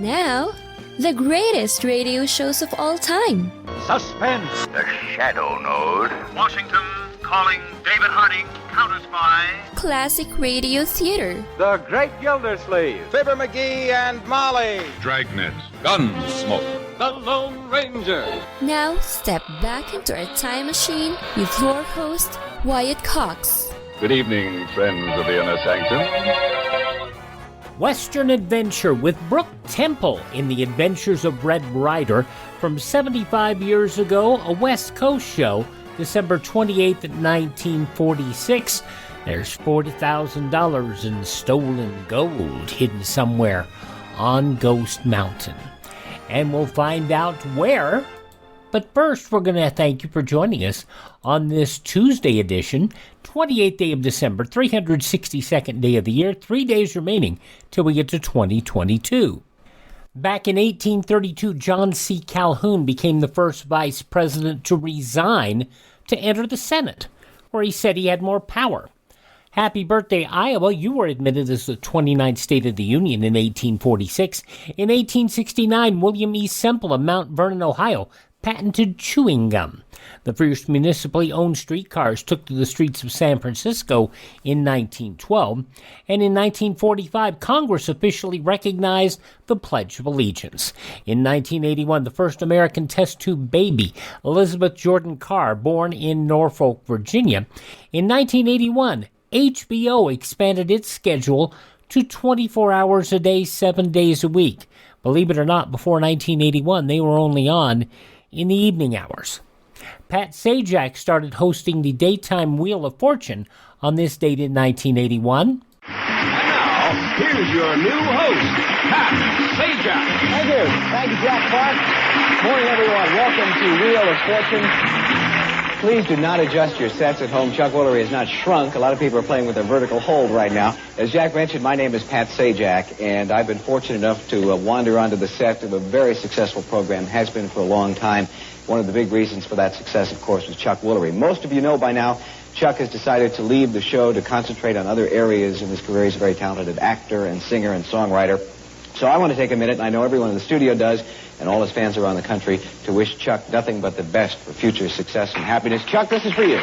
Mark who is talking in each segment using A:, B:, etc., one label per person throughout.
A: Now, the greatest radio shows of all time.
B: Suspense.
C: The Shadow Node.
B: Washington calling David Harding, counter-spy.
A: Classic radio theater.
D: The Great Gildersleeve. Fibber McGee and Molly.
E: Dragnet. Gunsmoke.
D: The Lone Ranger.
A: Now, step back into a time machine with your host, Wyatt Cox.
E: Good evening, friends of the Inner Sanctum.
F: Western Adventure with Brooke Temple in the Adventures of Red Ryder from 75 years ago, a West Coast show, December 28th, 1946. There's $40,000 in stolen gold hidden somewhere on Ghost Mountain. And we'll find out where. But first, we're going to thank you for joining us on this Tuesday edition, 28th day of December, 362nd day of the year, 3 days remaining till we get to 2022. Back in 1832, John C. Calhoun became the first vice president to resign to enter the Senate, where he said he had more power. Happy birthday, Iowa. You were admitted as the 29th state of the Union in 1846. In 1869, William E. Semple of Mount Vernon, Ohio, patented chewing gum. The first municipally owned streetcars took to the streets of San Francisco in 1912. And in 1945, Congress officially recognized the Pledge of Allegiance. In 1981, the first American test tube baby, Elizabeth Jordan Carr, born in Norfolk, Virginia. In 1981, HBO expanded its schedule to 24 hours a day, 7 days a week. Believe it or not, before 1981, they were only on in the evening hours. Pat Sajak started hosting the daytime Wheel of Fortune on this date in 1981.
D: And now, here's your new host, Pat Sajak.
G: Thank you. Thank you, Jack Clark. Morning, everyone. Welcome to Wheel of Fortune. Please do not adjust your sets at home. Chuck Woolery has not shrunk. A lot of people are playing with a vertical hold right now. As Jack mentioned, my name is Pat Sajak, and I've been fortunate enough to wander onto the set of a very successful program, has been for a long time. One of the big reasons for that success, of course, was Chuck Woolery. Most of you know by now, Chuck has decided to leave the show to concentrate on other areas in his career. He's a very talented actor and singer and songwriter. So I want to take a minute, and I know everyone in the studio does, and all his fans around the country, to wish Chuck nothing but the best for future success and happiness. Chuck, this is for you.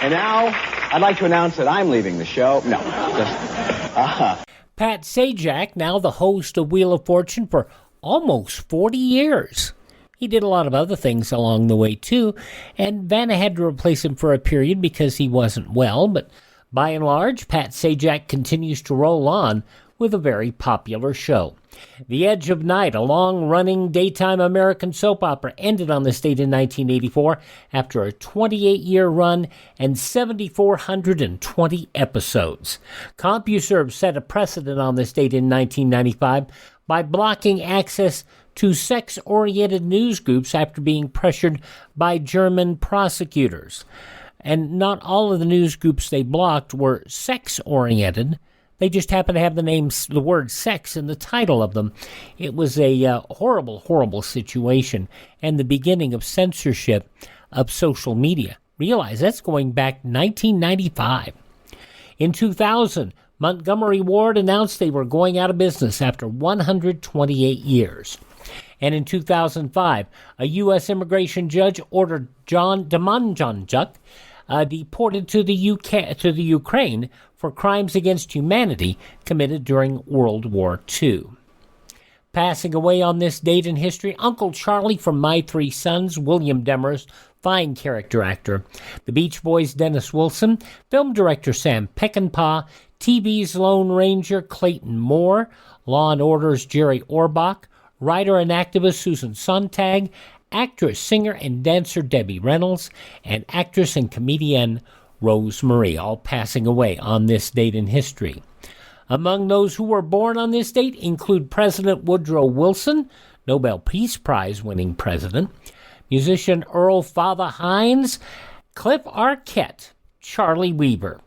G: And now, I'd like to announce that I'm leaving the show. No, just...
F: Pat Sajak, now the host of Wheel of Fortune for almost 40 years. He did a lot of other things along the way, too, and Vanna had to replace him for a period because he wasn't well, but by and large, Pat Sajak continues to roll on with a very popular show. The Edge of Night, a long-running daytime American soap opera, ended on this date in 1984 after a 28-year run and 7,420 episodes. CompuServe set a precedent on this date in 1995 by blocking access to sex-oriented news groups after being pressured by German prosecutors. And not all of the news groups they blocked were sex-oriented. They just happened to have the word sex in the title of them. It was a horrible, horrible situation and the beginning of censorship of social media. Realize that's going back 1995. In 2000, Montgomery Ward announced they were going out of business after 128 years. And in 2005, a U.S. immigration judge ordered John Demanjanjuk deported to the Ukraine for crimes against humanity committed during World War II. Passing away on this date in history, Uncle Charlie from My Three Sons, William Demarest, fine character actor. The Beach Boys' Dennis Wilson, film director Sam Peckinpah, TV's Lone Ranger Clayton Moore, Law & Order's Jerry Orbach, writer and activist Susan Sontag, actress, singer, and dancer Debbie Reynolds, and actress and comedian Rose Marie, all passing away on this date in history. Among those who were born on this date include President Woodrow Wilson, Nobel Peace Prize-winning president, musician Earl Father Hines, Cliff Arquette, Charlie Weaver,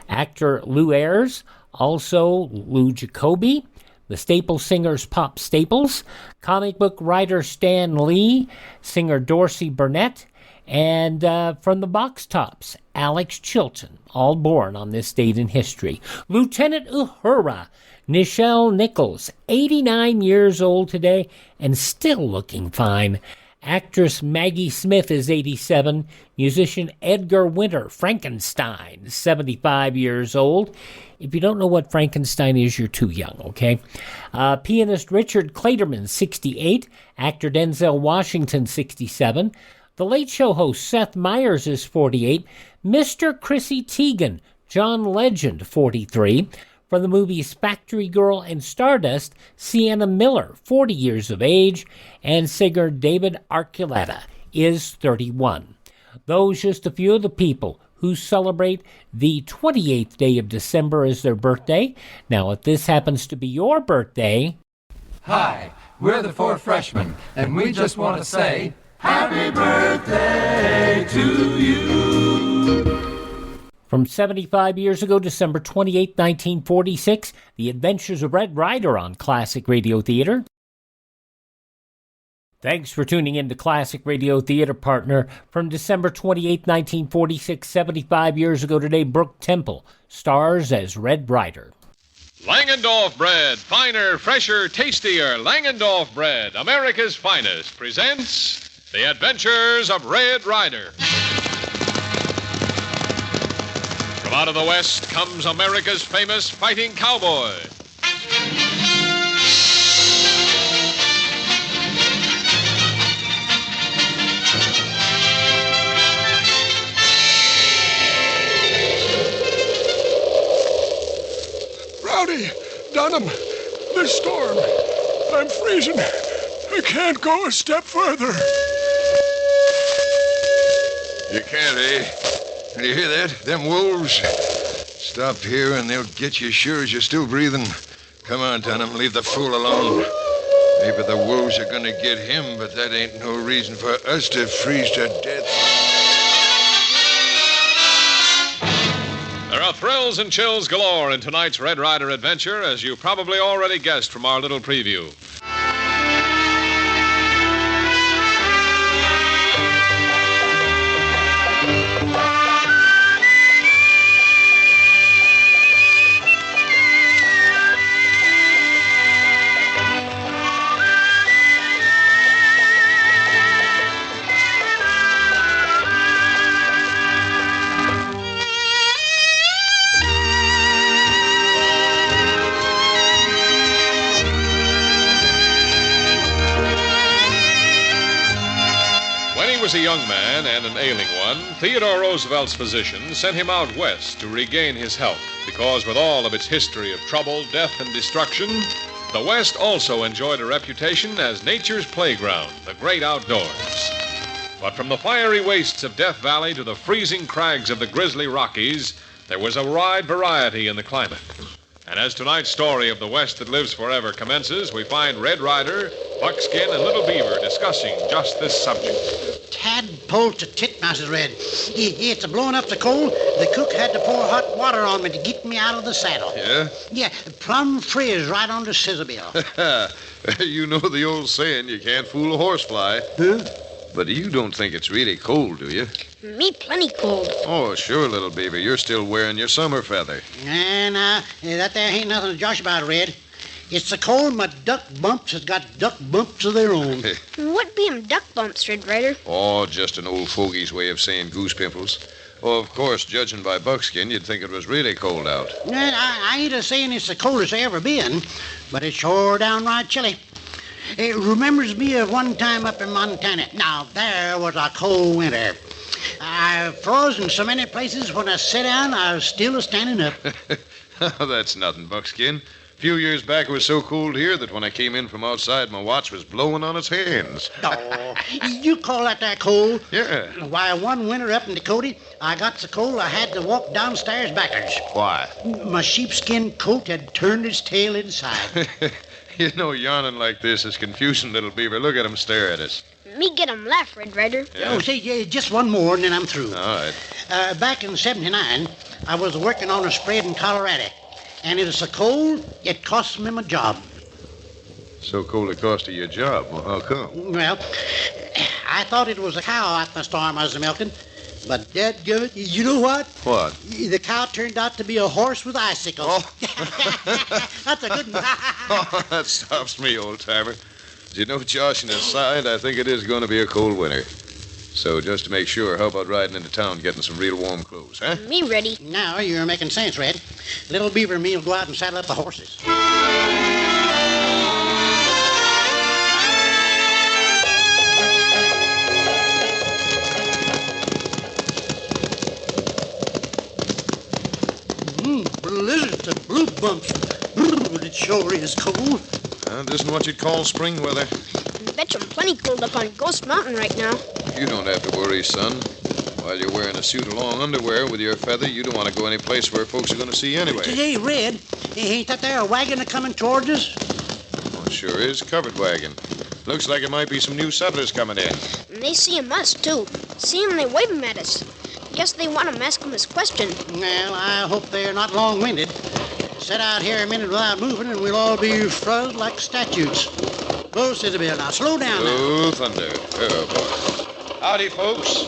F: actor Lou Ayres, also Lou Jacoby, the Staple Singers Pop Staples, comic book writer Stan Lee, singer Dorsey Burnett, And from the Box Tops, Alex Chilton, all born on this date in history. Lieutenant Uhura, Nichelle Nichols, 89 years old today and still looking fine. Actress Maggie Smith is 87. Musician Edgar Winter, Frankenstein, 75 years old. If you don't know what Frankenstein is, you're too young, okay? Pianist Richard Clayderman, 68. Actor Denzel Washington, 67. The Late Show host Seth Meyers is 48. Mr. Chrissy Teigen, John Legend, 43. From the movies Factory Girl and Stardust, Sienna Miller, 40 years of age, and singer David Archuleta is 31. Those just a few of the people who celebrate the 28th day of December as their birthday. Now, if this happens to be your birthday...
H: Hi, we're the four freshmen, and we just want to say, Happy birthday to you!
F: From 75 years ago, December 28, 1946, The Adventures of Red Ryder on Classic Radio Theater. Thanks for tuning in to Classic Radio Theater, partner. From December 28, 1946, 75 years ago today, Brooke Temple stars as Red Ryder.
I: Langendorf Bread, finer, fresher, tastier. Langendorf Bread, America's finest, presents The Adventures of Red Ryder. From out of the West comes America's famous fighting cowboy.
J: Rowdy, Dunham, this storm. I'm freezing. I can't go a step further.
K: You can't, eh? You hear that? Them wolves. Stop here and they'll get you sure as you're still breathing. Come on, Dunham, leave the fool alone. Maybe the wolves are gonna get him, but that ain't no reason for us to freeze to death.
I: There are thrills and chills galore in tonight's Red Ryder adventure, as you probably already guessed from our little preview. Was a young man and an ailing one, Theodore Roosevelt's physician sent him out west to regain his health, because with all of its history of trouble, death, and destruction, the West also enjoyed a reputation as nature's playground, the great outdoors. But from the fiery wastes of Death Valley to the freezing crags of the grisly Rockies, there was a wide variety in the climate. And as tonight's story of the West that lives forever commences, we find Red Ryder, Buckskin, and Little Beaver discussing just this subject.
L: Tadpole to titmouses, Red. It's a blowing up so cold, the cook had to pour hot water on me to get me out of the saddle.
K: Yeah?
L: Yeah, plumb frizz right on the scissor bill.
K: You know the old saying, you can't fool a horsefly.
L: Huh?
K: But you don't think it's really cold, do you?
M: Me plenty cold.
K: Oh, sure, Little Beaver. You're still wearing your summer feather.
L: And that there ain't nothing to josh about, Red. It's so cold my duck bumps has got duck bumps of their own.
M: What be 'em duck bumps, Red Ryder?
K: Oh, just an old fogey's way of saying goose pimples. Oh, of course, judging by Buckskin, you'd think it was really cold out.
L: I ain't a-saying it's the coldest I ever been, but it's sure downright chilly. It remembers me of one time up in Montana. Now, there was a cold winter. I froze in so many places when I sat down, I was still a-standing up.
K: Oh, that's nothing, Buckskin. A few years back, it was so cold here that when I came in from outside, my watch was blowing on its hands.
L: Oh, you call that cold?
K: Yeah.
L: Why, one winter up in Dakota, I got so cold I had to walk downstairs backwards.
K: Why?
L: My sheepskin coat had turned its tail inside.
K: You know, yawning like this is confusing, Little Beaver. Look at him stare at us.
M: Me get 'em laugh, Red Ryder.
K: Yeah.
L: Oh, say, just one more and then I'm through.
K: All right.
L: Back in '79, I was working on a spread in Colorado. And it was so cold, it cost me my job.
K: So cold it cost you your job? Well, how come?
L: Well, I thought it was a cow out in the storm I was milking. But dadgummit, you know what?
K: What?
L: The cow turned out to be a horse with icicles.
K: Oh.
L: That's a good one.
K: Oh, that stops me, old-timer. You know, Josh, an aside, I think it is going to be a cold winter. So just to make sure, how about riding into town getting some real warm clothes, huh?
M: Me ready.
L: Now you're making sense, Red. Little Beaver and me will go out and saddle up the horses. Blizzards and blue bumps. It sure is cold.
K: This isn't what you'd call spring weather.
M: I bet you I'm plenty cold up on Ghost Mountain right now.
K: You don't have to worry, son. While you're wearing a suit of long underwear with your feather, you don't want to go any place where folks are going to see you anyway.
L: Hey, Red, ain't that there a wagon a-coming towards us?
K: Oh, it sure is. Covered wagon. Looks like it might be some new settlers coming in.
M: And they see us, too. See 'em, they wave 'em at us. Guess they want 'em ask 'em this question.
L: Well, I hope they're not long-winded. Sit out here a minute without moving, and we'll all be froze like statues. Whoa, Sizzlebill, now slow down now.
K: Oh, thunder. Oh, boy. Howdy, folks.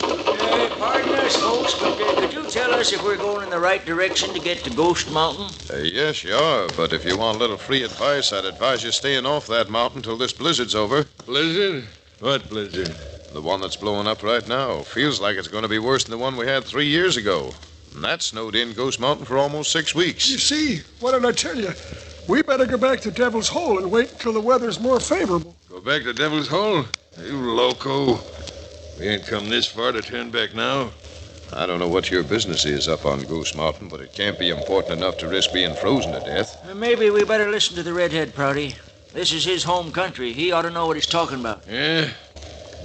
N: Pardon us, folks, but could you tell us if we're going in the right direction to get to Ghost Mountain?
K: Yes, you are, but if you want a little free advice, I'd advise you staying off that mountain till this blizzard's over.
J: Blizzard? What blizzard?
K: The one that's blowing up right now. Feels like it's going to be worse than the one we had 3 years ago. And that snowed in Ghost Mountain for almost 6 weeks.
J: You see, what did I tell you? We better go back to Devil's Hole and wait until the weather's more favorable.
K: Go back to Devil's Hole? You loco. We ain't come this far to turn back now. I don't know what your business is up on Ghost Mountain, but it can't be important enough to risk being frozen to death.
N: Maybe we better listen to the redhead, Prouty. This is his home country. He ought to know what he's talking about.
K: Yeah?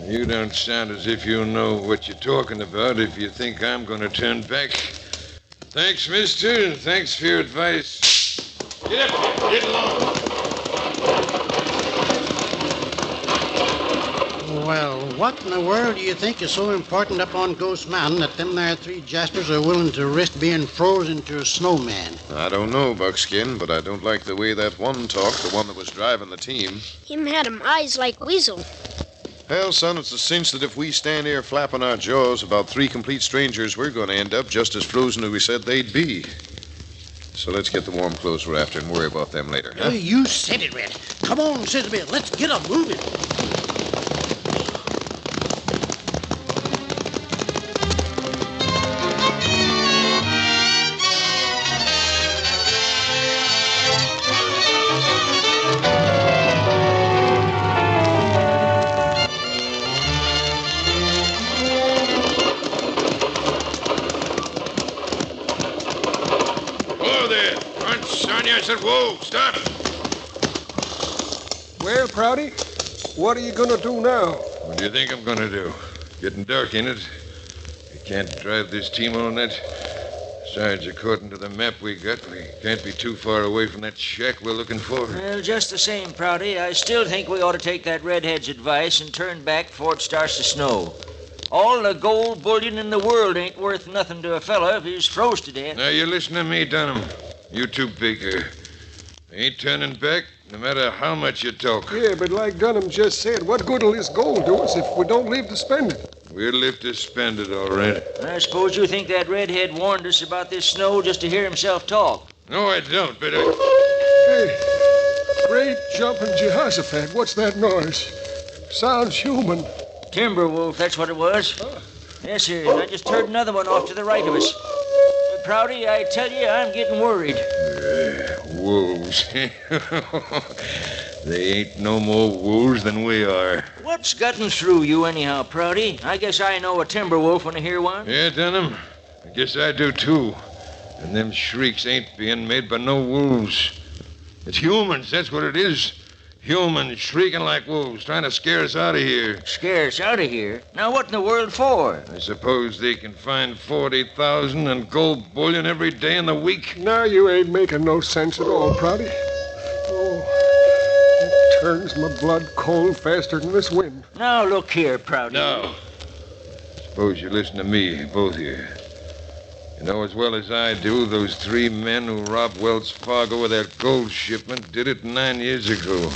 K: You don't sound as if you know what you're talking about if you think I'm going to turn back. Thanks, mister, and thanks for your advice. Get up, get along.
L: Well, what in the world do you think is so important up on Ghost Mountain that them there three jaspers are willing to risk being frozen to a snowman?
K: I don't know, Buckskin, but I don't like the way that one talked, the one that was driving the team.
M: Him had 'em eyes like weasel.
K: Hell, son, it's a cinch that if we stand here flapping our jaws about 3 complete strangers, we're going to end up just as frozen as we said they'd be. So let's get the warm clothes we're after and worry about them later, huh?
L: You said it, Red. Come on, Sizzlebill, let's get 'em moving.
K: I said, whoa, stop.
J: Well, Prouty, what are you going to do now?
K: What do you think I'm going to do? Getting dark in it. We can't drive this team on that. Besides, according to the map we got, we can't be too far away from that shack we're looking for.
N: Well, just the same, Prouty, I still think we ought to take that redhead's advice and turn back before it starts to snow. All the gold bullion in the world ain't worth nothing to a fella if he's froze to death.
K: Now, you listen to me, Dunham. You too, Baker. Ain't turning back, no matter how much you talk.
J: Yeah, but like Dunham just said, what good'll this gold do us if we don't live to spend it?
K: We'll live to spend it, all right.
N: I suppose you think that redhead warned us about this snow just to hear himself talk.
K: No, I don't, but
J: Hey, great jumping Jehoshaphat, what's that noise? Sounds human.
N: Timberwolf, that's what it was. Yes, sir, and I just heard another one off to the right of us. Prouty, I tell you, I'm getting worried.
K: Wolves. They ain't no more wolves than we are.
N: What's gotten through you anyhow, Prouty? I guess I know a timber wolf when I hear one.
K: Yeah, Dunham. I guess I do, too. And them shrieks ain't being made by no wolves. It's humans, that's what it is. Humans shrieking like wolves, trying to scare us out of here.
N: Scare us out of here? Now what in the world for?
K: I suppose they can find 40,000 in gold bullion every day in the week.
J: Now you ain't making no sense at all, Prouty. Oh, it turns my blood cold faster than this wind.
N: Now look here, Prouty.
K: Now, suppose you listen to me, both of you. You know as well as I do, those 3 men who robbed Wells Fargo with that gold shipment did it 9 years ago.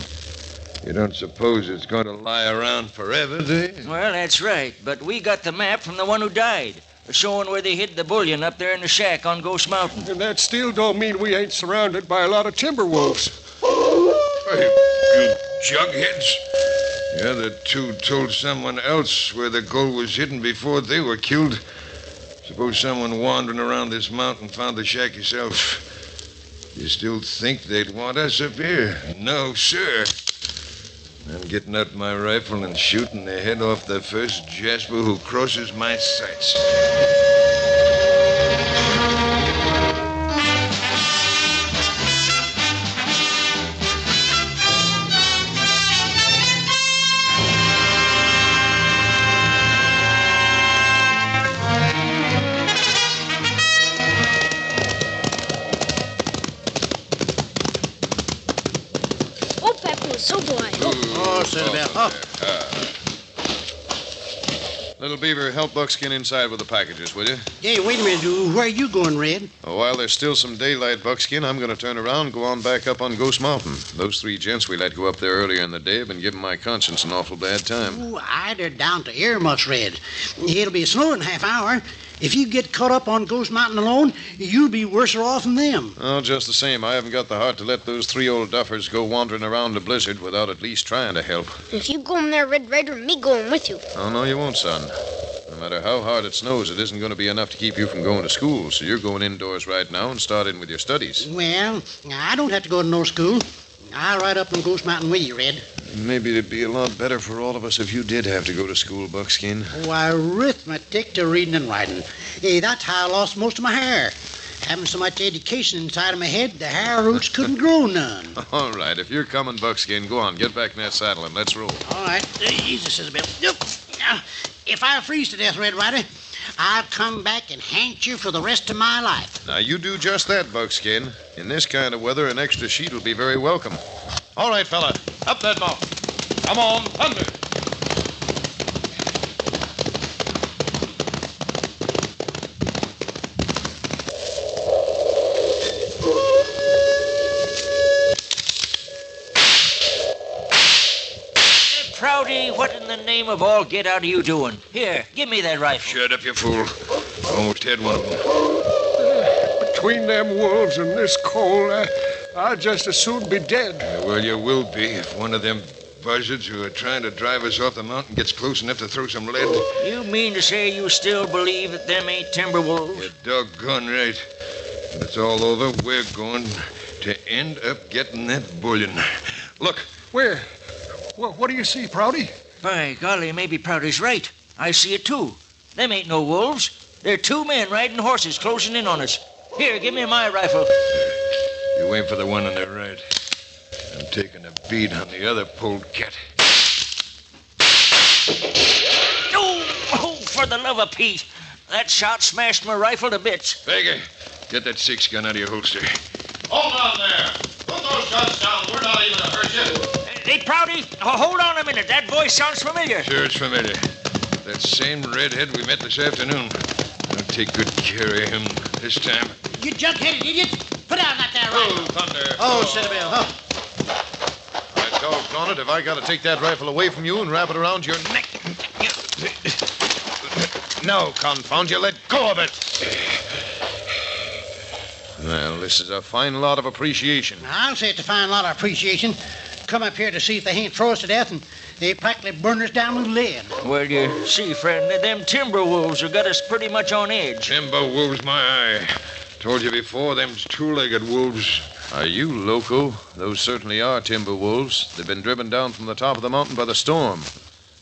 K: You don't suppose it's going to lie around forever, do you?
N: Well, that's right. But we got the map from the one who died, showing where they hid the bullion up there in the shack on Ghost Mountain.
J: And that still don't mean we ain't surrounded by a lot of timber wolves.
K: Hey, you jugheads. The other two told someone else where the gold was hidden before they were killed. Suppose someone wandering around this mountain found the shack yourself. You still think they'd want us up here? No, sir. I'm getting out my rifle and shooting the head off the first Jasper who crosses my sights.
M: So do I.
L: Oh, Silver.
I: Little Beaver, help Buckskin inside with the packages, will you?
L: Hey, wait a minute. Where are you going, Red?
I: While there's still some daylight, Buckskin, I'm going to turn around and go on back up on Ghost Mountain. Those three gents we let go up there earlier in the day have been giving my conscience an awful bad time.
L: Ooh, they're down to earmuffs, Red. It'll be snowing in a half hour. If you get caught up on Ghost Mountain alone, you'll be worse off than them.
I: Oh, just the same, I haven't got the heart to let those three old duffers go wandering around the blizzard without at least trying to help.
M: If you go in there, Red Ryder, me going with you.
I: Oh, no, you won't, son. No matter how hard it snows, it isn't going to be enough to keep you from going to school, so you're going indoors right now and start in with your studies.
L: Well, I don't have to go to no school. I'll ride up on Ghost Mountain with you, Red.
I: Maybe it'd be a lot better for all of us if you did have to go to school, Buckskin.
L: Why, arithmetic to reading and writing. Hey, that's how I lost most of my hair. Having so much education inside of my head, the hair roots couldn't grow none.
I: All right, if you're coming, Buckskin, go on. Get back in that saddle and let's roll.
L: All right. Easy, Isabel. If I freeze to death, Red Ryder, I'll come back and haunt you for the rest of my life.
I: Now, you do just that, Buckskin. In this kind of weather, an extra sheet will be very welcome. All right, fella. Up that mountain. Come on, thunder.
N: Prouty, what in the name of all get out are you doing? Here, give me that rifle.
K: Shut up, you fool. Almost had one of them.
J: Between them wolves and this cold, I'd just as soon be dead.
K: Well, you will be if one of them buzzards who are trying to drive us off the mountain gets close enough to throw some lead.
N: You mean to say you still believe that them ain't timber wolves?
K: You're doggone right. When it's all over, we're going to end up getting that bullion. Look.
J: Where? Well, what do you see, Prouty?
N: By golly, maybe Prouty's right. I see it, too. Them ain't no wolves. They're two men riding horses closing in on us. Here, give me my rifle.
K: You aim for the one on the right. I'm taking a bead on the other polecat.
N: Oh, for the love of Pete. That shot smashed my rifle to bits.
K: Baker, get that 6-gun out of your holster.
B: Hold on there. Put those guns down. We're not even to hurt you.
N: Hey, Prouty, hold on a minute. That voice sounds familiar.
K: Sure, it's familiar. That same redhead we met this afternoon. I'll take good care of him this time.
L: You junk-headed idiot! Put down that there rifle.
I: Oh, thunder.
L: Oh, Cinderella.
I: I doggone it if I got to take that rifle away from you and wrap it around your neck. No, confound you, let go of it. Well, this is a fine lot of appreciation.
L: I'll say it's a fine lot of appreciation. Come up here to see if they ain't throw us to death, and they practically burn us down with lead.
N: Well, you see, friend, them timber wolves have got us pretty much on edge.
K: Timber wolves, my eye. Told you before, them's two-legged wolves.
I: Are you loco? Those certainly are timber wolves. They've been driven down from the top of the mountain by the storm.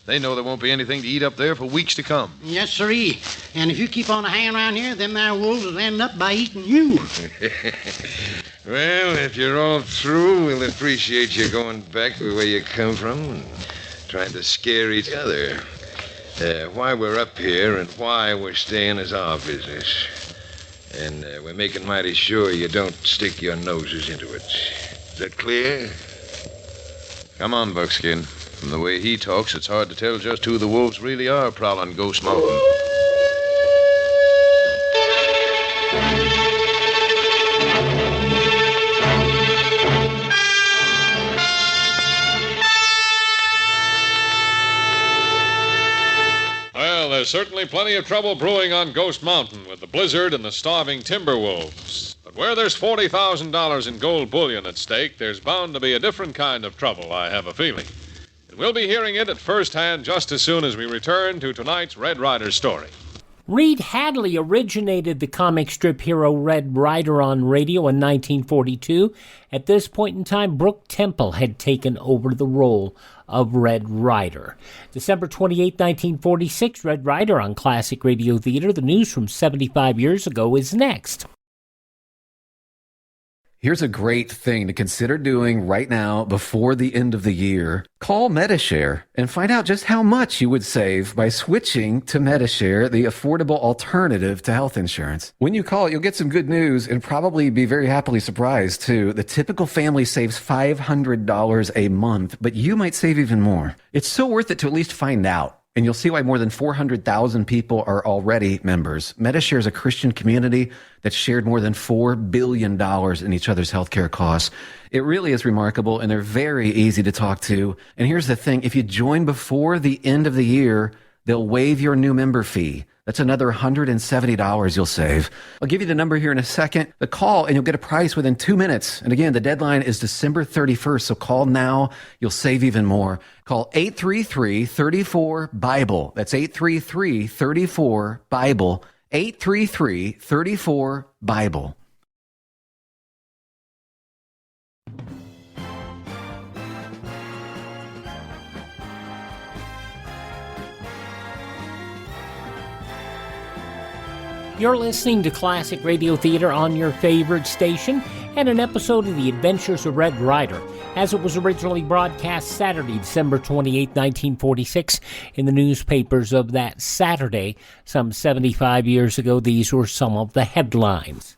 I: They know there won't be anything to eat up there for weeks to come.
L: Yes, sirree. And if you keep on hanging around here, them there wolves will end up by eating you.
K: Well, if you're all through, we'll appreciate you going back the way you come from and trying to scare each other. Why we're up here and why we're staying is our business. And we're making mighty sure you don't stick your noses into it. Is that clear?
I: Come on, Buckskin. From the way he talks, it's hard to tell just who the wolves really are prowling Ghost Mountain. There's certainly plenty of trouble brewing on Ghost Mountain with the blizzard and the starving timber wolves. But where there's $40,000 in gold bullion at stake, there's bound to be a different kind of trouble, I have a feeling. And we'll be hearing it at first hand just as soon as we return to tonight's Red Ryder story.
F: Reed Hadley originated the comic strip hero Red Ryder on radio in 1942. At this point in time, Brooke Temple had taken over the role of Red Ryder. December 28, 1946, Red Ryder on Classic Radio Theater. The news from 75 years ago is next.
O: Here's a great thing to consider doing right now before the end of the year. Call MediShare and find out just how much you would save by switching to MediShare, the affordable alternative to health insurance. When you call, you'll get some good news and probably be very happily surprised, too. The typical family saves $500 a month, but you might save even more. It's so worth it to at least find out. And you'll see why more than 400,000 people are already members. MediShare is a Christian community that's shared more than $4 billion in each other's healthcare costs. It really is remarkable, and they're very easy to talk to. And here's the thing. If you join before the end of the year, they'll waive your new member fee. That's another $170 you'll save. I'll give you the number here in a second. The call, and you'll get a price within 2 minutes. And again, the deadline is December 31st, so call now. You'll save even more. Call 833-34-BIBLE. That's 833-34-BIBLE. 833-34-BIBLE.
F: You're listening to Classic Radio Theater on your favorite station and an episode of The Adventures of Red Ryder, as it was originally broadcast Saturday, December 28, 1946, in the newspapers of that Saturday. Some 75 years ago, these were some of the headlines.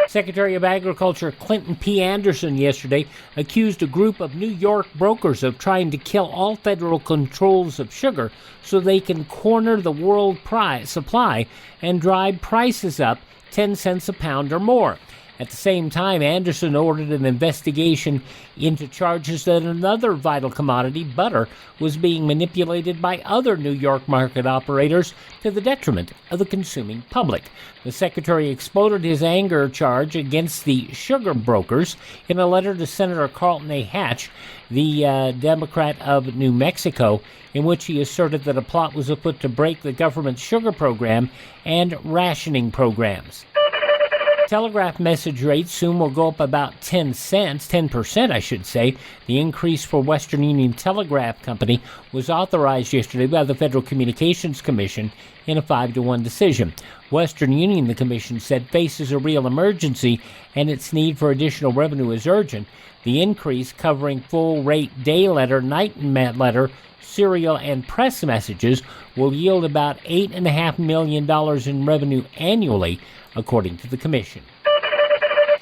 F: Secretary of Agriculture Clinton P. Anderson yesterday accused a group of New York brokers of trying to kill all federal controls of sugar so they can corner the world supply and drive prices up 10 cents a pound or more. At the same time, Anderson ordered an investigation into charges that another vital commodity, butter, was being manipulated by other New York market operators to the detriment of the consuming public. The secretary exploded his anger charge against the sugar brokers in a letter to Senator Carlton A. Hatch, the Democrat of New Mexico, in which he asserted that a plot was afoot to break the government's sugar program and rationing programs. Telegraph message rates soon will go up about 10%, I should say. The increase for Western Union Telegraph Company was authorized yesterday by the Federal Communications Commission in a 5-1 decision. Western Union, the commission said, faces a real emergency and its need for additional revenue is urgent. The increase, covering full-rate day letter, night letter, serial, and press messages, will yield about $8.5 million in revenue annually, according to the commission.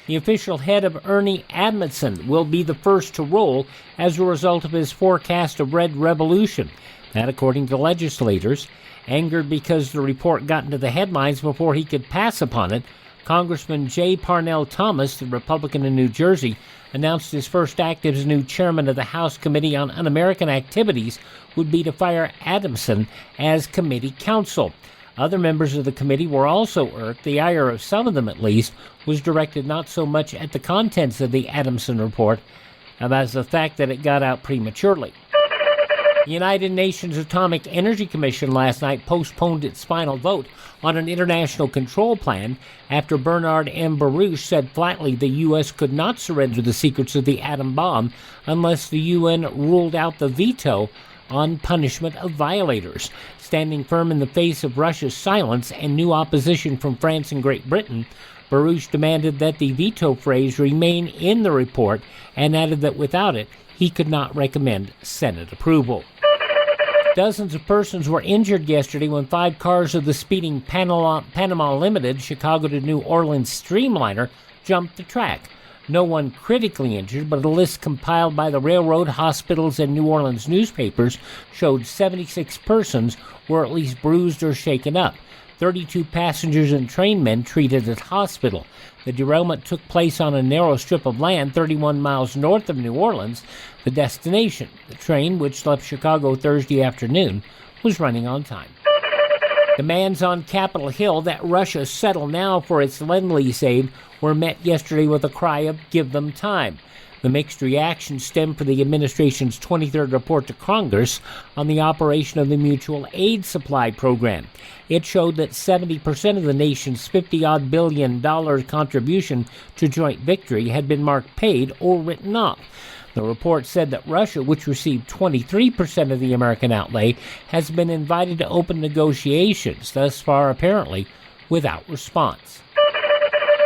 F: The official head of Ernie Adamson will be the first to roll as a result of his forecast of red revolution. That, according to legislators. Angered because the report got into the headlines before he could pass upon it, Congressman J. Parnell Thomas, the Republican in New Jersey, announced his first act as new chairman of the House Committee on Un-American Activities would be to fire Adamson as committee counsel. Other members of the committee were also irked. The ire of some of them, at least, was directed not so much at the contents of the Adamson report as the fact that it got out prematurely. The United Nations Atomic Energy Commission last night postponed its final vote on an international control plan after Bernard M. Baruch said flatly the U.S. could not surrender the secrets of the atom bomb unless the UN ruled out the veto on punishment of violators. Standing firm in the face of Russia's silence and new opposition from France and Great Britain, Baruch demanded that the veto phrase remain in the report and added that without it, he could not recommend Senate approval. Dozens of persons were injured yesterday when 5 cars of the speeding Panama Limited, Chicago to New Orleans Streamliner, jumped the track. No one critically injured, but a list compiled by the railroad, hospitals, and New Orleans newspapers showed 76 persons were at least bruised or shaken up. 32 passengers and trainmen treated at hospital. The derailment took place on a narrow strip of land 31 miles north of New Orleans, the destination. The train, which left Chicago Thursday afternoon, was running on time. Demands on Capitol Hill that Russia settle now for its Lend-Lease aid were met yesterday with a cry of give them time. The mixed reaction stemmed from the administration's 23rd report to Congress on the operation of the Mutual Aid Supply Program. It showed that 70% of the nation's $50-odd billion contribution to Joint Victory had been marked paid or written off. The report said that Russia, which received 23% of the American outlay, has been invited to open negotiations, thus far apparently without response.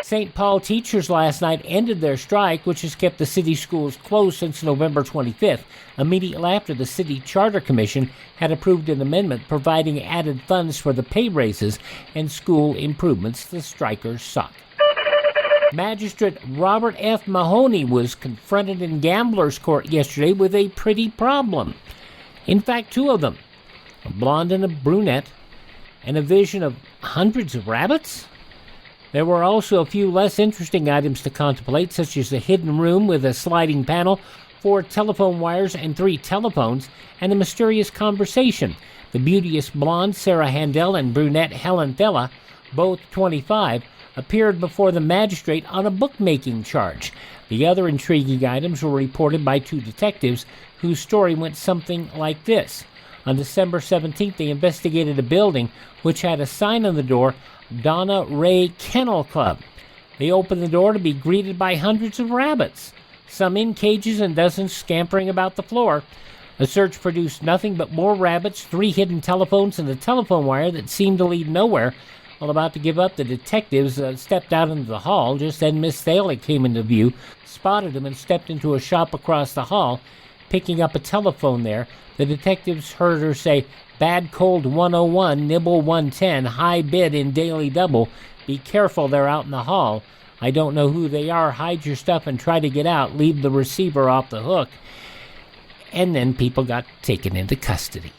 F: St. Paul teachers last night ended their strike, which has kept the city schools closed since November 25th, immediately after the City Charter Commission had approved an amendment providing added funds for the pay raises and school improvements the strikers sought. Magistrate Robert F. Mahoney was confronted in Gamblers Court yesterday with a pretty problem. In fact, two of them, a blonde and a brunette, and a vision of hundreds of rabbits? There were also a few less interesting items to contemplate, such as the hidden room with a sliding panel, 4 telephone wires and 3 telephones, and a mysterious conversation. The beauteous blonde Sarah Handel and brunette Helen Thella, both 25, appeared before the magistrate on a bookmaking charge. The other intriguing items were reported by 2 detectives whose story went something like this. On December 17th, they investigated a building which had a sign on the door, Donna Ray Kennel Club. They opened the door to be greeted by hundreds of rabbits, some in cages and dozens scampering about the floor. A search produced nothing but more rabbits, 3 hidden telephones, and a telephone wire that seemed to lead nowhere. While about to give up, the detectives stepped out into the hall. Just then, Miss Thaler came into view, spotted them, and stepped into a shop across the hall, picking up a telephone there. The detectives heard her say, "Bad cold 101, nibble 110, high bid in daily double. Be careful, they're out in the hall. I don't know who they are. Hide your stuff and try to get out. Leave the receiver off the hook." And then people got taken into custody.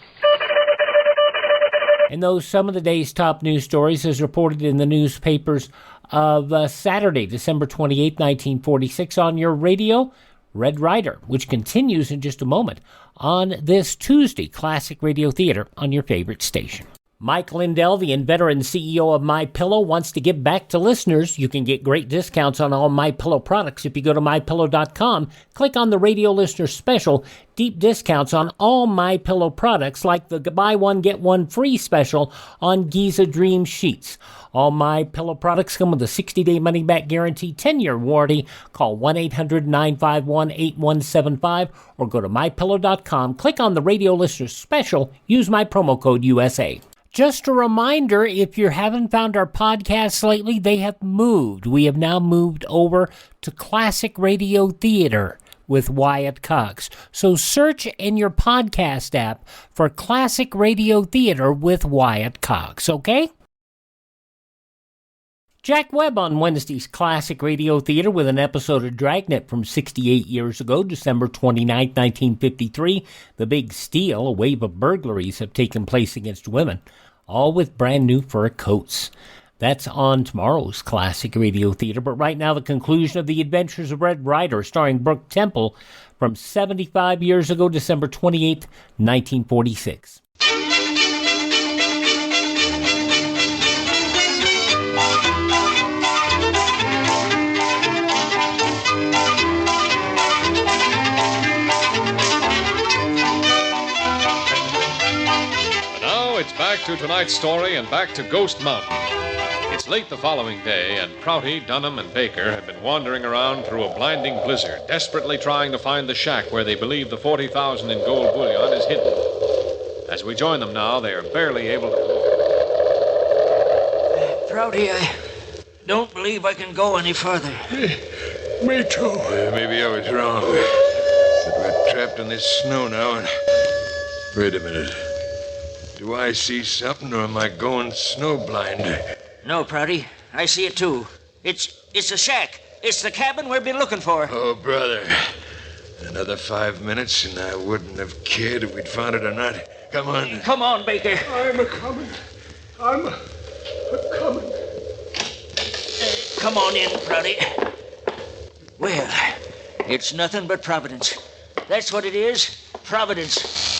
F: And those some of the day's top news stories as reported in the newspapers of Saturday, December 28, 1946, on your radio, Red Ryder, which continues in just a moment on this Tuesday, Classic Radio Theater on your favorite station. Mike Lindell, the inveterate CEO of MyPillow, wants to give back to listeners. You can get great discounts on all MyPillow products if you go to MyPillow.com. Click on the radio listener special, deep discounts on all MyPillow products like the buy one, get one free special on Giza Dream Sheets. All MyPillow products come with a 60-day money-back guarantee, 10-year warranty. Call 1-800-951-8175 or go to MyPillow.com. Click on the radio listener special. Use my promo code USA. Just a reminder, if you haven't found our podcasts lately, they have moved. We have now moved over to Classic Radio Theater with Wyatt Cox. So search in your podcast app for Classic Radio Theater with Wyatt Cox, okay? Jack Webb on Wednesday's Classic Radio Theater with an episode of Dragnet from 68 years ago, December 29, 1953. The Big Steal, a wave of burglaries have taken place against women, all with brand new fur coats. That's on tomorrow's Classic Radio Theater. But right now, the conclusion of The Adventures of Red Ryder, starring Brooke Temple, from 75 years ago, December 28, 1946.
I: It's back to tonight's story and back to Ghost Mountain. It's late the following day, and Prouty, Dunham, and Baker have been wandering around through a blinding blizzard, desperately trying to find the shack where they believe the $40,000 in gold bullion is hidden. As we join them now, they are barely able to move.
N: Prouty, I don't believe I can go any further.
J: Me too.
K: Maybe I was wrong. But we're trapped in this snow now, and... Wait a minute. Do I see something, or am I going snowblind?
N: No, Prouty. I see it, too. It's a shack. It's the cabin we've been looking for.
K: Oh, brother. Another 5 minutes, and I wouldn't have cared if we'd found it or not. Come on.
N: Come on, Baker.
J: I'm a-coming. I'm a-coming.
N: Come on in, Prouty. Well, it's nothing but Providence. That's what it is. Providence.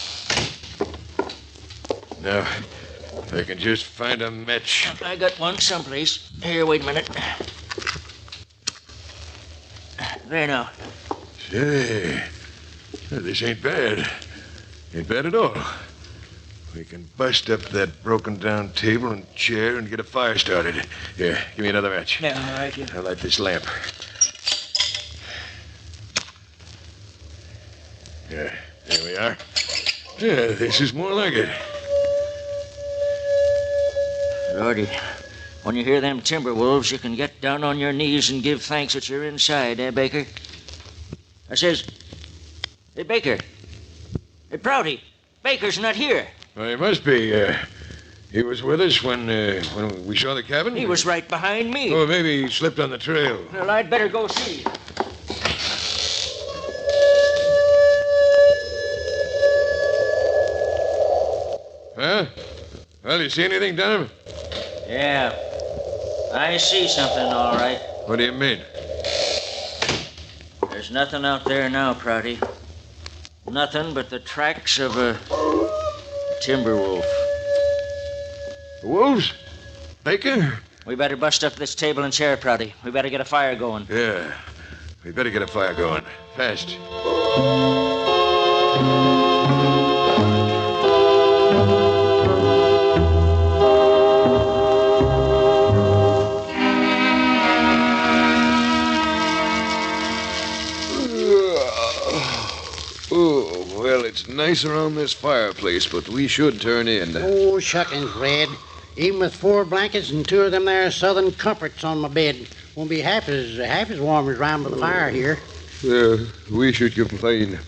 K: Now, If I can just find a match.
N: I got one someplace. Here, wait a minute. There now.
K: Say, this ain't bad. Ain't bad at all. We can bust up that broken down table and chair and get a fire started. Here, give me another match.
N: Yeah, all right. Yeah.
K: I'll light this lamp. Yeah, there we are. Yeah, this is more like it.
N: Lordy, when you hear them timber wolves, you can get down on your knees and give thanks that you're inside, eh, Baker? I says, hey, Baker. Hey, Prouty, Baker's not here.
K: Well, he must be. He was with us when we saw the cabin?
N: He was right behind me.
K: Oh, maybe he slipped on the trail.
N: Well, I'd better go see.
K: Huh? Well, you see anything, Dunham?
N: Yeah, I see something, all right.
K: What do you mean?
N: There's nothing out there now, Prouty. Nothing but the tracks of a timber wolf.
K: Wolves? Baker?
N: We better bust up this table and chair, Prouty. We better get a fire going.
K: Yeah, we better get a fire going. Fast. Oh, well, it's nice around this fireplace, but we should turn in.
L: Oh, shuckings, Red. Even with 4 blankets and 2 of them there Southern comforts on my bed, won't be half as warm as round by the fire here.
K: We should complain.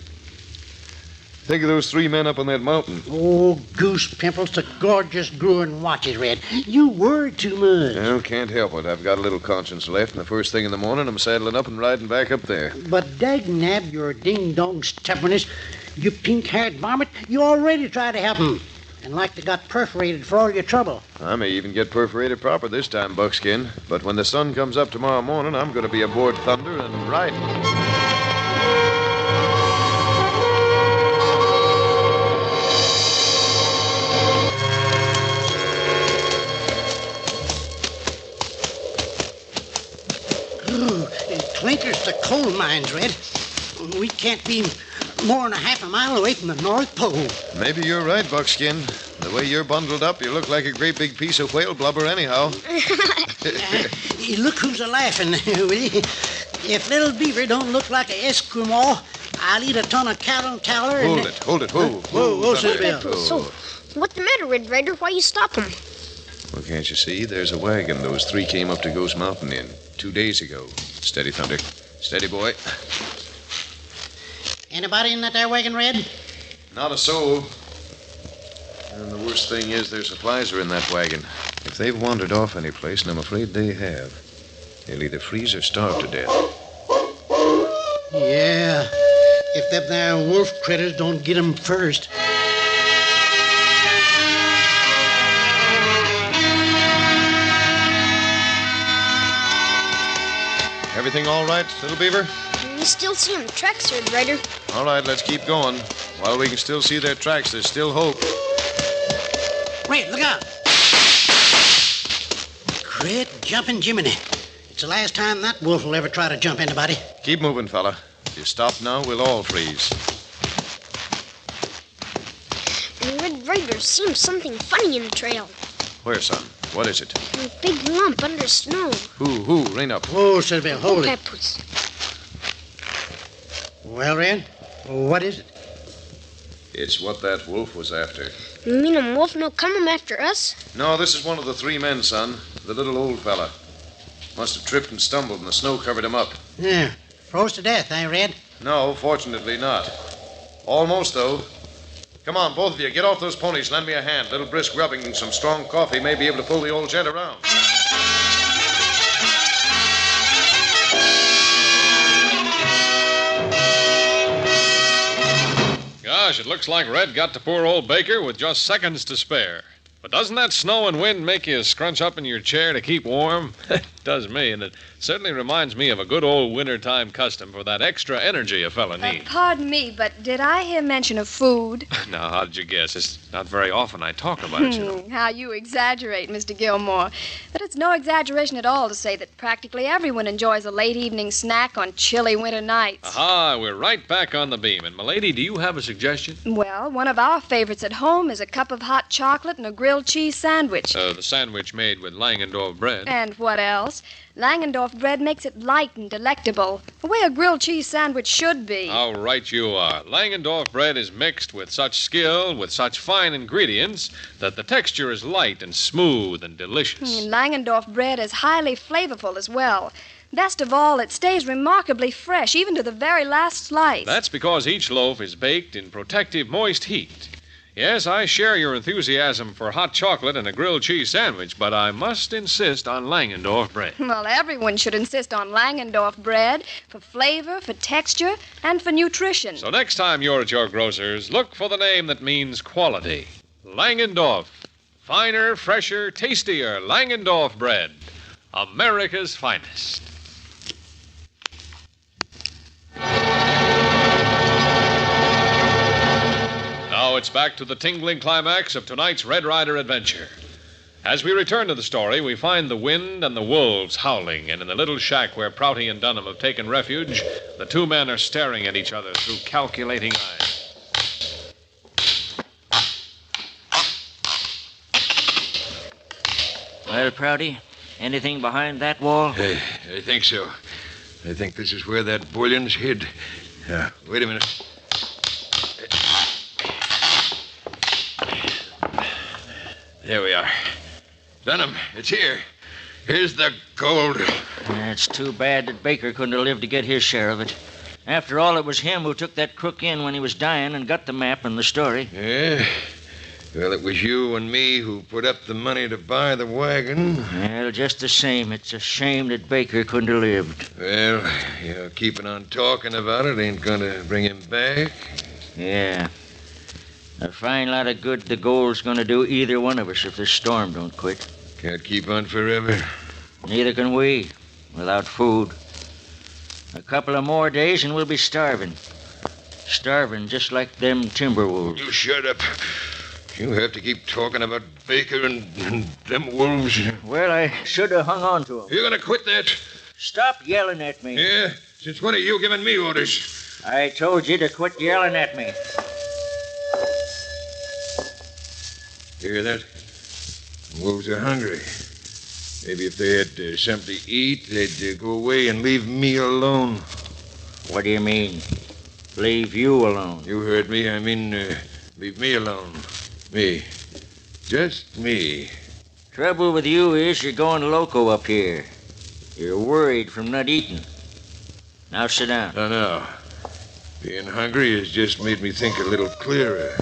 K: Think of those 3 men up on that mountain.
L: Oh, goose pimples, the gorgeous growing watches, Red. You worry too much.
K: Well, can't help it. I've got a little conscience left, and the first thing in the morning, I'm saddling up and riding back up there.
L: But dagnab your ding-dong stubbornness, you pink-haired varmint, you already tried to help 'em. And like they got perforated for all your trouble.
K: I may even get perforated proper this time, Buckskin. But when the sun comes up tomorrow morning, I'm going to be aboard Thunder and riding.
L: Clinkers to coal mines, Red. We can't be more than a half a mile away from the North Pole.
K: Maybe you're right, Buckskin. The way you're bundled up, you look like a great big piece of whale blubber anyhow.
L: Look who's a-laughing, will you? If little Beaver don't look like an Eskimo, I'll eat a ton of cattle tallow and...
K: Hold it. Whoa,
L: Sibyl.
M: So, what's the matter, Red Ryder? Why you stop him?
K: Well, can't you see? There's a wagon those 3 came up to Ghost Mountain in 2 days ago. Steady, Thunder. Steady, boy.
L: Anybody in that there wagon, Red?
K: Not a soul. And the worst thing is their supplies are in that wagon. If they've wandered off any place, and I'm afraid they have, they'll either freeze or starve to death.
L: Yeah, if them there wolf critters don't get 'em first.
K: Everything all right, little Beaver?
M: We still see him tracks, Red Ryder.
K: All right, let's keep going. While we can still see their tracks, there's still hope.
L: Red, look out! Great jumping Jiminy. It's the last time that wolf will ever try to jump anybody.
K: Keep moving, fella. If you stop now, we'll all freeze.
M: And Red Ryder seems something funny in the trail.
K: Where, son? What is it?
M: A big lump under snow.
K: Who? Rain up.
L: Oh, Sibyl, hold it.
M: Peppers.
L: Well, Red, what is it?
K: It's what that wolf was after.
M: You mean a wolf no come after us?
K: No, this is one of the 3 men, son. The little old fella. Must have tripped and stumbled, and the snow covered him up.
L: Yeah, froze to death, eh, Red?
K: No, fortunately not. Almost, though. Come on, both of you, get off those ponies. Lend me a hand. Little brisk rubbing and some strong coffee may be able to pull the old gent around.
I: Gosh, it looks like Red got to poor old Baker with just seconds to spare. But doesn't that snow and wind make you scrunch up in your chair to keep warm? does me, and it certainly reminds me of a good old wintertime custom for that extra energy a fella needs.
P: Pardon me, but did I hear mention of food?
I: Now, how did you guess? It's not very often I talk about it, you know.
P: How you exaggerate, Mr. Gilmore. But it's no exaggeration at all to say that practically everyone enjoys a late evening snack on chilly winter nights.
I: Aha, we're right back on the beam. And, milady, do you have a suggestion?
P: Well, one of our favorites at home is a cup of hot chocolate and a grilled cheese sandwich.
I: The sandwich made with Langendorf bread.
P: And what else? Langendorf bread makes it light and delectable, the way a grilled cheese sandwich should be.
I: How right you are. Langendorf bread is mixed with such skill, with such fine ingredients, that the texture is light and smooth and delicious.
P: Langendorf bread is highly flavorful as well. Best of all, it stays remarkably fresh, even to the very last slice.
I: That's because each loaf is baked in protective, moist heat. Yes, I share your enthusiasm for hot chocolate and a grilled cheese sandwich, but I must insist on Langendorf bread.
P: Well, everyone should insist on Langendorf bread for flavor, for texture, and for nutrition.
I: So next time you're at your grocer's, look for the name that means quality. Langendorf. Finer, fresher, tastier Langendorf bread. America's finest. Now it's back to the tingling climax of tonight's Red Ryder adventure. As we return to the story, we find the wind and the wolves howling, and in the little shack where Prouty and Dunham have taken refuge, the two men are staring at each other through calculating eyes.
N: Well, Prouty, anything behind that wall?
K: I think so. I think this is where that bullion's hid. Wait a minute. There we are. Dunham, it's here. Here's the gold.
N: It's too bad that Baker couldn't have lived to get his share of it. After all, it was him who took that crook in when he was dying and got the map and the story.
K: Yeah? Well, it was you and me who put up the money to buy the wagon.
N: Well, just the same, it's a shame that Baker couldn't have lived.
K: Well, keeping on talking about it ain't gonna bring him back.
N: Yeah. A fine lot of good the gold's gonna do either one of us if this storm don't quit.
K: Can't keep on forever.
N: Neither can we, without food. A couple of more days and we'll be starving. Starving just like them timber wolves.
K: You shut up. You have to keep talking about Baker and them wolves.
N: Well, I should have hung on to them.
K: You gonna quit that?
N: Stop yelling at me.
K: Yeah? Since when are you giving me orders?
N: I told you to quit yelling at me.
K: Hear that? The wolves are hungry. Maybe if they had something to eat, they'd go away and leave me alone.
N: What do you mean? Leave you alone?
K: You heard me. I mean, leave me alone. Me. Just me.
N: Trouble with you is you're going loco up here. You're worried from not eating. Now sit down.
K: No. Being hungry has just made me think a little clearer.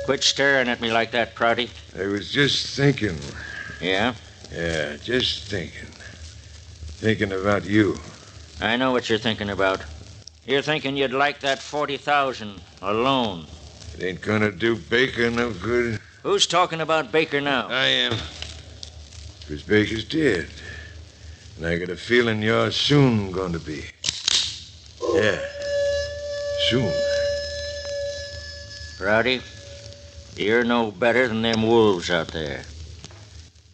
N: Quit staring at me like that, Prouty.
K: I was just thinking.
N: Yeah?
K: Yeah, just thinking. Thinking about you.
N: I know what you're thinking about. You're thinking you'd like that 40,000 alone.
K: It ain't gonna do Baker no good.
N: Who's talking about Baker now?
K: I am. 'Cause Baker's dead. And I got a feeling you're soon gonna be. Yeah. Soon.
N: Prouty, you're no better than them wolves out there.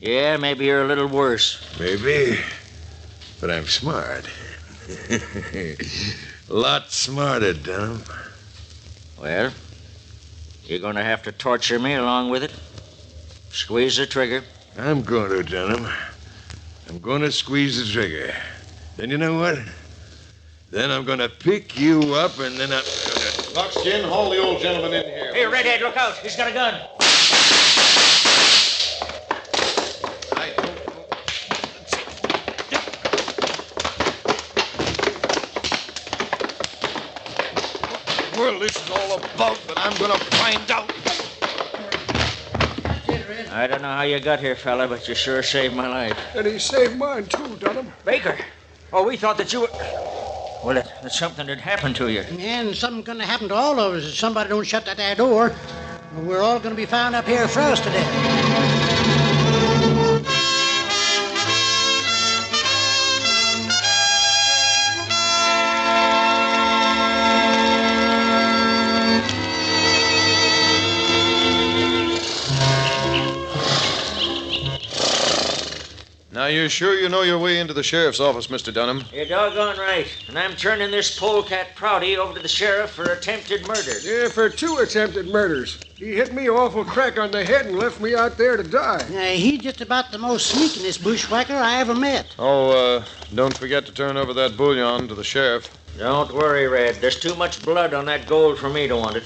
N: Yeah, maybe you're a little worse.
K: Maybe. But I'm smart. A lot smarter, Dunham.
N: Well, you're going to have to torture me along with it. Squeeze the trigger.
K: I'm going to, Dunham. I'm going to squeeze the trigger. Then you know what? Then I'm going to pick you up and then I'm going to...
B: Buckskin, haul the old gentleman in here.
N: Hey, Redhead, look out. He's got a gun.
K: Well, this is all about, but I'm going to find out.
N: I don't know how you got here, fella, but you sure saved my life.
J: And he saved mine, too, Dunham.
N: Baker! Oh, we thought that you were... Well, that something had happened to you.
L: And something's going to happen to all of us if somebody don't shut that there door. We're all going to be found up here froze to death.
B: Now, you're sure you know your way into the sheriff's office, Mr. Dunham?
N: You're doggone right. And I'm turning this polecat Prouty over to the sheriff for attempted murder.
J: Yeah, for 2 attempted murders. He hit me awful crack on the head and left me out there to die.
L: He's just about the most sneakinest bushwhacker I ever met.
B: Oh, don't forget to turn over that bullion to the sheriff.
N: Don't worry, Red. There's too much blood on that gold for me to want it.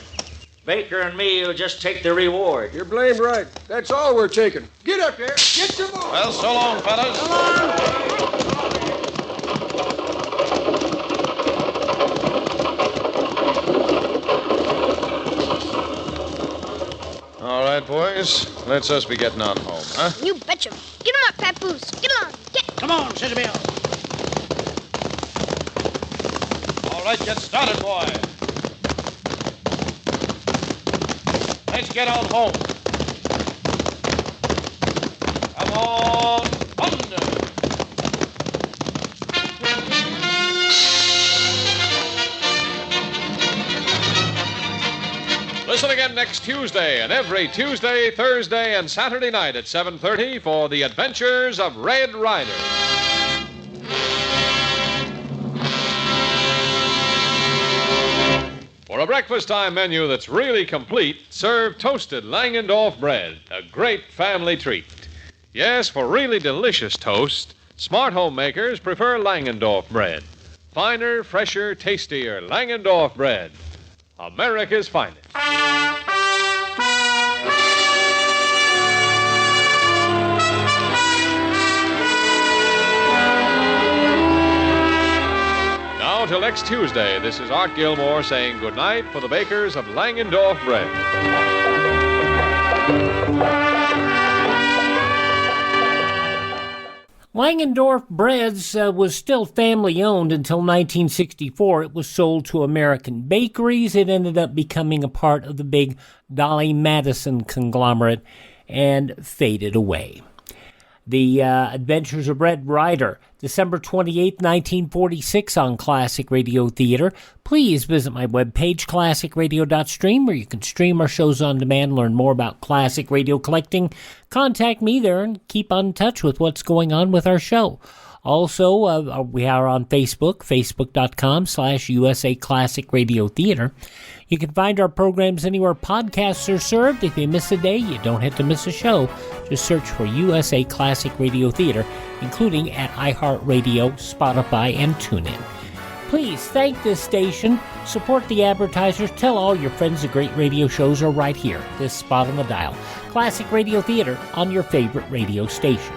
N: Baker and me will just take the reward.
J: You're blamed right. That's all we're taking. Get up there. Get some more.
B: Well, so long, fellas.
L: Come on.
B: All right, boys. Let's us be getting on home, huh?
M: You betcha. Get him up, Papoose. Get on. Get.
L: Come on, Scissor Bill.
B: All right, get started, boy. Let's get on home. Come on, thunder.
I: Listen again next Tuesday and every Tuesday, Thursday, and Saturday night at 7:30 for The Adventures of Red Ryder. For a breakfast time menu that's really complete, serve toasted Langendorf bread, a great family treat. Yes, for really delicious toast, smart homemakers prefer Langendorf bread. Finer, fresher, tastier Langendorf bread. America's finest. Now, till next Tuesday, this is Art Gilmore saying goodnight for the bakers of Langendorf bread.
F: Langendorf Breads was still family-owned until 1964. It was sold to American bakeries. It ended up becoming a part of the big Dolly Madison conglomerate and faded away. The Adventures of Red Ryder, December 28, 1946 on Classic Radio Theater. Please visit my webpage, classicradio.stream, where you can stream our shows on demand, learn more about classic radio collecting. Contact me there and keep in touch with what's going on with our show. Also, we are on Facebook, facebook.com/USA Classic Radio Theater. You can find our programs anywhere podcasts are served. If you miss a day, you don't have to miss a show. Just search for USA Classic Radio Theater, including at iHeartRadio, Spotify, and TuneIn. Please thank this station, support the advertisers, tell all your friends the great radio shows are right here, this spot on the dial. Classic Radio Theater on your favorite radio station.